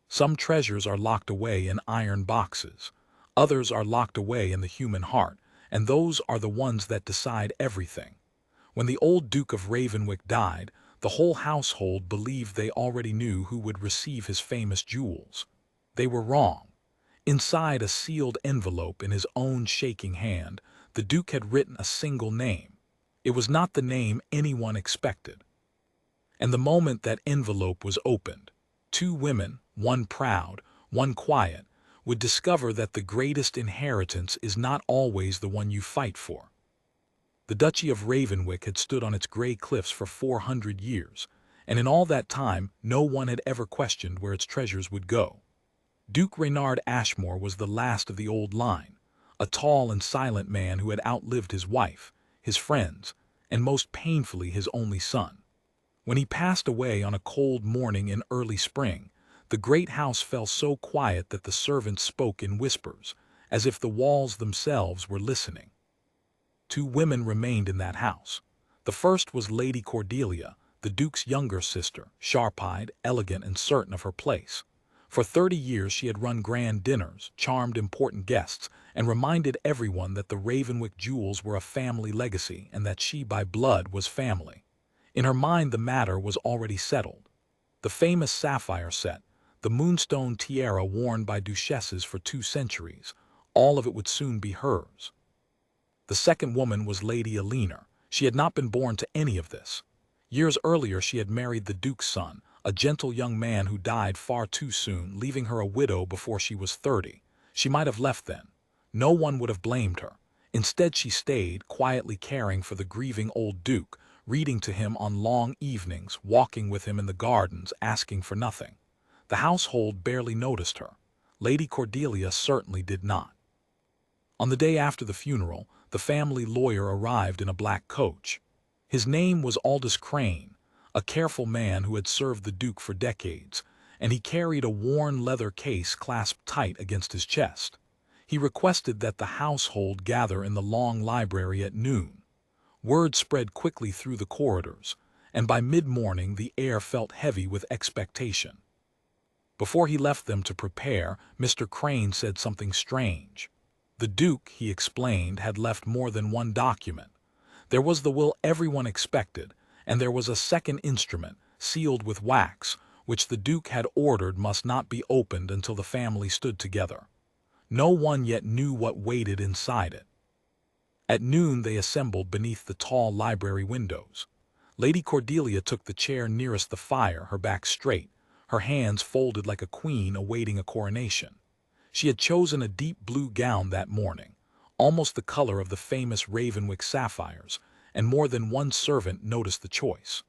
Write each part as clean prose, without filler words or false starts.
Some treasures are locked away in iron boxes. Others are locked away in the human heart, and those are the ones that decide everything. When the old Duke of Ravenwick died, the whole household believed they already knew who would receive his famous jewels. They were wrong. Inside a sealed envelope in his own shaking hand, the Duke had written a single name. It was not the name anyone expected. And the moment that envelope was opened, two women, one proud, one quiet, would discover that the greatest inheritance is not always the one you fight for. The Duchy of Ravenwick had stood on its gray cliffs for 400 years, and in all that time no one had ever questioned where its treasures would go. Duke Reynard Ashmore was the last of the old line, a tall and silent man who had outlived his wife, his friends, and most painfully his only son. When he passed away on a cold morning in early spring, the great house fell so quiet that the servants spoke in whispers, as if the walls themselves were listening. Two women remained in that house. The first was Lady Cordelia, the Duke's younger sister, sharp-eyed, elegant, and certain of her place. For 30 years she had run grand dinners, charmed important guests, and reminded everyone that the Ravenwick jewels were a family legacy and that she by blood was family. In her mind the matter was already settled. The famous sapphire set, the moonstone tiara worn by duchesses for 2 centuries, all of it would soon be hers. The second woman was Lady Eleanor. She had not been born to any of this. Years earlier she had married the Duke's son, a gentle young man who died far too soon, leaving her a widow before she was 30. She might have left then. No one would have blamed her. Instead she stayed, quietly caring for the grieving old Duke, reading to him on long evenings, walking with him in the gardens, asking for nothing. The household barely noticed her. Lady Cordelia certainly did not. On the day after the funeral, the family lawyer arrived in a black coach. His name was Aldous Crane, a careful man who had served the Duke for decades, and he carried a worn leather case clasped tight against his chest. He requested that the household gather in the long library at noon. Word spread quickly through the corridors, and by mid-morning the air felt heavy with expectation. Before he left them to prepare, Mr. Crane said something strange. The Duke, he explained, had left more than one document. There was the will everyone expected, and there was a second instrument, sealed with wax, which the Duke had ordered must not be opened until the family stood together. No one yet knew what waited inside it. At noon they assembled beneath the tall library windows. Lady Cordelia took the chair nearest the fire, her back straight, her hands folded like a queen awaiting a coronation. She had chosen a deep blue gown that morning, almost the color of the famous Ravenwick sapphires, and more than one servant noticed the choice.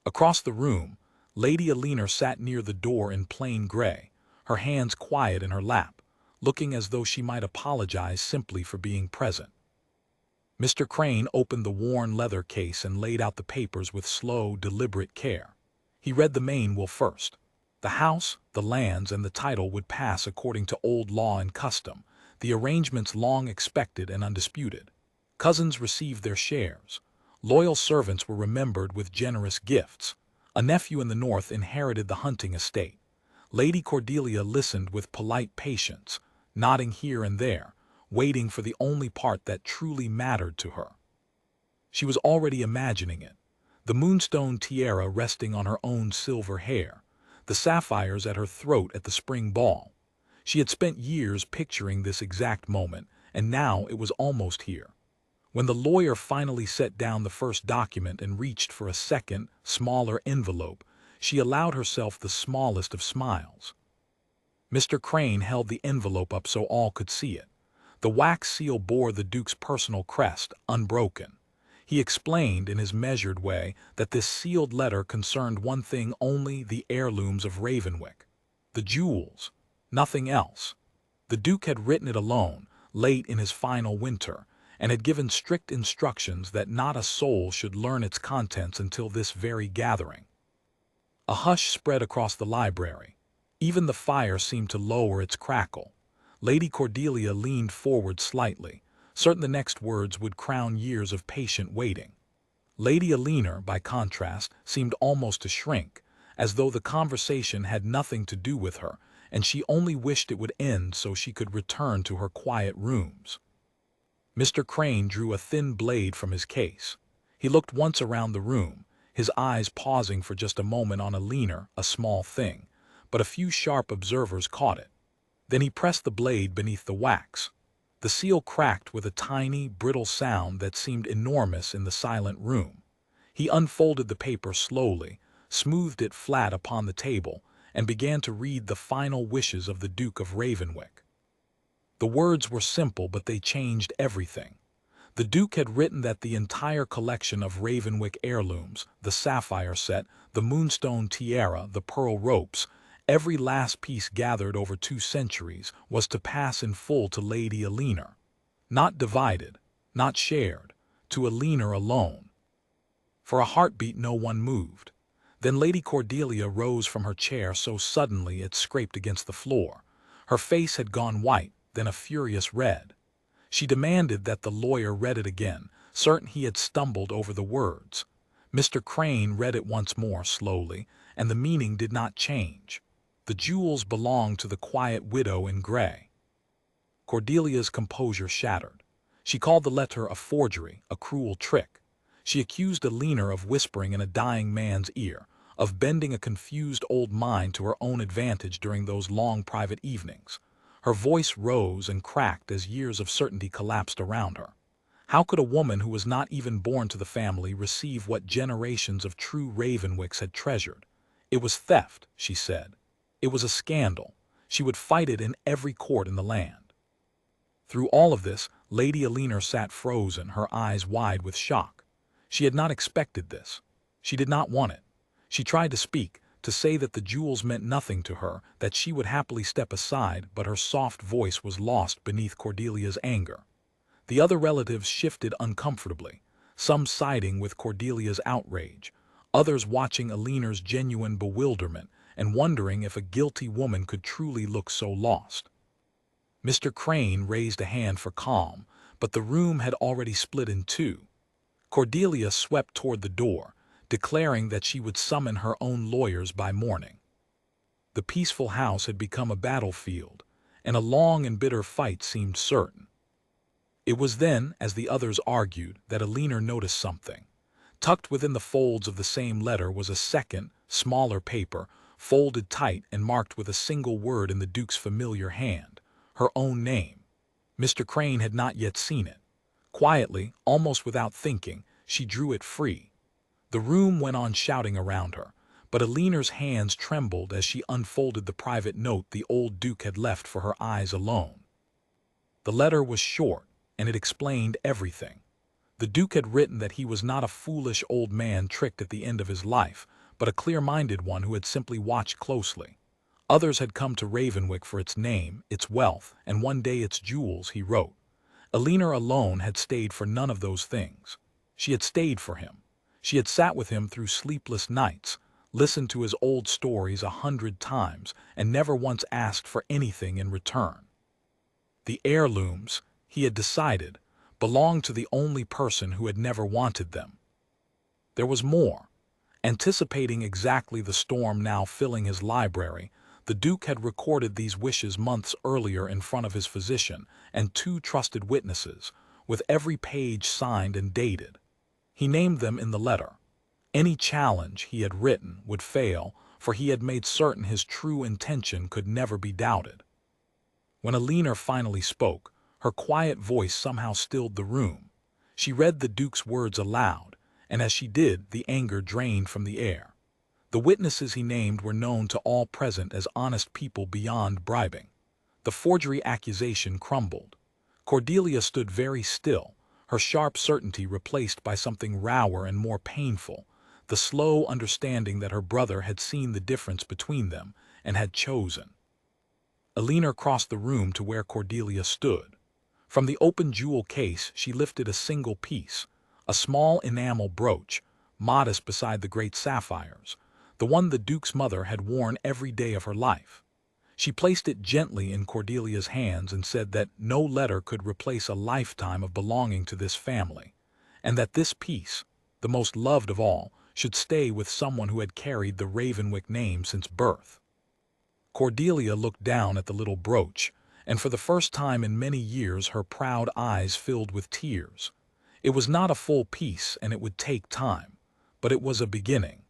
Across the room, Lady Eleanor sat near the door in plain gray, her hands quiet in her lap, looking as though she might apologize simply for being present. Mr. Crane opened the worn leather case and laid out the papers with slow, deliberate care. He read the main will first. The house, the lands, and the title would pass according to old law and custom, the arrangements long expected and undisputed. Cousins received their shares. Loyal servants were remembered with generous gifts. A nephew in the north inherited the hunting estate. Lady Cordelia listened with polite patience, nodding here and there, waiting for the only part that truly mattered to her. She was already imagining it. The moonstone tiara resting on her own silver hair, the sapphires at her throat at the spring ball. She had spent years picturing this exact moment, and now it was almost here. When the lawyer finally set down the first document and reached for a second, smaller envelope, she allowed herself the smallest of smiles. Mr. Crane held the envelope up so all could see it. The wax seal bore the Duke's personal crest, unbroken. He explained in his measured way that this sealed letter concerned one thing only: the heirlooms of Ravenwick. The jewels. Nothing else. The Duke had written it alone, late in his final winter, and had given strict instructions that not a soul should learn its contents until this very gathering. A hush spread across the library. Even the fire seemed to lower its crackle. Lady Cordelia leaned forward slightly, certain the next words would crown years of patient waiting. Lady Eleanor, by contrast, seemed almost to shrink, as though the conversation had nothing to do with her, and she only wished it would end so she could return to her quiet rooms. Mr. Crane drew a thin blade from his case. He looked once around the room, his eyes pausing for just a moment on a small thing, but a few sharp observers caught it. Then he pressed the blade beneath the wax. The seal cracked with a tiny, brittle sound that seemed enormous in the silent room. He unfolded the paper slowly, smoothed it flat upon the table, and began to read the final wishes of the Duke of Ravenwick. The words were simple, but they changed everything. The Duke had written that the entire collection of Ravenwick heirlooms, the sapphire set, the moonstone tiara, the pearl ropes, every last piece gathered over 2 centuries, was to pass in full to Lady Eleanor. Not divided, not shared, to Eleanor alone. For a heartbeat no one moved. Then Lady Cordelia rose from her chair so suddenly it scraped against the floor. Her face had gone white, then a furious red. She demanded that the lawyer read it again, certain he had stumbled over the words. Mr. Crane read it once more slowly, and the meaning did not change. The jewels belonged to the quiet widow in gray. Cordelia's composure shattered. She called the letter a forgery, a cruel trick. She accused Eleanor of whispering in a dying man's ear, of bending a confused old mind to her own advantage during those long private evenings. Her voice rose and cracked as years of certainty collapsed around her. How could a woman who was not even born to the family receive what generations of true Ravenwicks had treasured? It was theft, she said. It was a scandal. She would fight it in every court in the land. Through all of this, Lady Eleanor sat frozen, her eyes wide with shock. She had not expected this. She did not want it. She tried to speak, to say that the jewels meant nothing to her, that she would happily step aside, but her soft voice was lost beneath Cordelia's anger. The other relatives shifted uncomfortably, some siding with Cordelia's outrage, others watching Eleanor's genuine bewilderment and wondering if a guilty woman could truly look so lost. Mr. Crane raised a hand for calm, but the room had already split in 2. Cordelia swept toward the door, declaring that she would summon her own lawyers by morning. The peaceful house had become a battlefield, and a long and bitter fight seemed certain. It was then, as the others argued, that Eleanor noticed something. Tucked within the folds of the same letter was a second, smaller paper, folded tight and marked with a single word in the Duke's familiar hand, her own name. Mr. Crane had not yet seen it. Quietly, almost without thinking, she drew it free. The room went on shouting around her, but Eleanor's hands trembled as she unfolded the private note the old Duke had left for her eyes alone. The letter was short, and it explained everything. The Duke had written that he was not a foolish old man tricked at the end of his life, but a clear-minded one who had simply watched closely. Others had come to Ravenwick for its name, its wealth, and one day its jewels, he wrote. Eleanor alone had stayed for none of those things. She had stayed for him. She had sat with him through sleepless nights, listened to his old stories 100 times, and never once asked for anything in return. The heirlooms, he had decided, belonged to the only person who had never wanted them. There was more. Anticipating exactly the storm now filling his library, the Duke had recorded these wishes months earlier in front of his physician and 2 trusted witnesses, with every page signed and dated. He named them in the letter. Any challenge he had written would fail, for he had made certain his true intention could never be doubted. When Eleanor finally spoke, her quiet voice somehow stilled the room. She read the Duke's words aloud, and as she did, the anger drained from the air. The witnesses he named were known to all present as honest people beyond bribing. The forgery accusation crumbled. Cordelia stood very still, her sharp certainty replaced by something rawer and more painful, the slow understanding that her brother had seen the difference between them and had chosen. Eleanor crossed the room to where Cordelia stood. From the open jewel case she lifted a single piece, a small enamel brooch, modest beside the great sapphires, the one the Duke's mother had worn every day of her life. She placed it gently in Cordelia's hands and said that no letter could replace a lifetime of belonging to this family, and that this piece, the most loved of all, should stay with someone who had carried the Ravenwick name since birth. Cordelia looked down at the little brooch, and for the first time in many years her proud eyes filled with tears. It was not a full piece, and it would take time, but it was a beginning.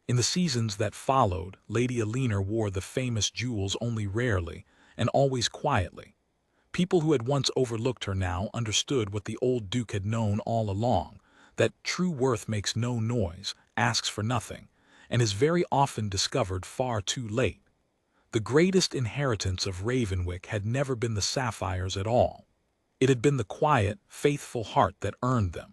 In the seasons that followed, Lady Eleanor wore the famous jewels only rarely, and always quietly. People who had once overlooked her now understood what the old Duke had known all along, that true worth makes no noise, asks for nothing, and is very often discovered far too late. The greatest inheritance of Ravenwick had never been the sapphires at all. It had been the quiet, faithful heart that earned them.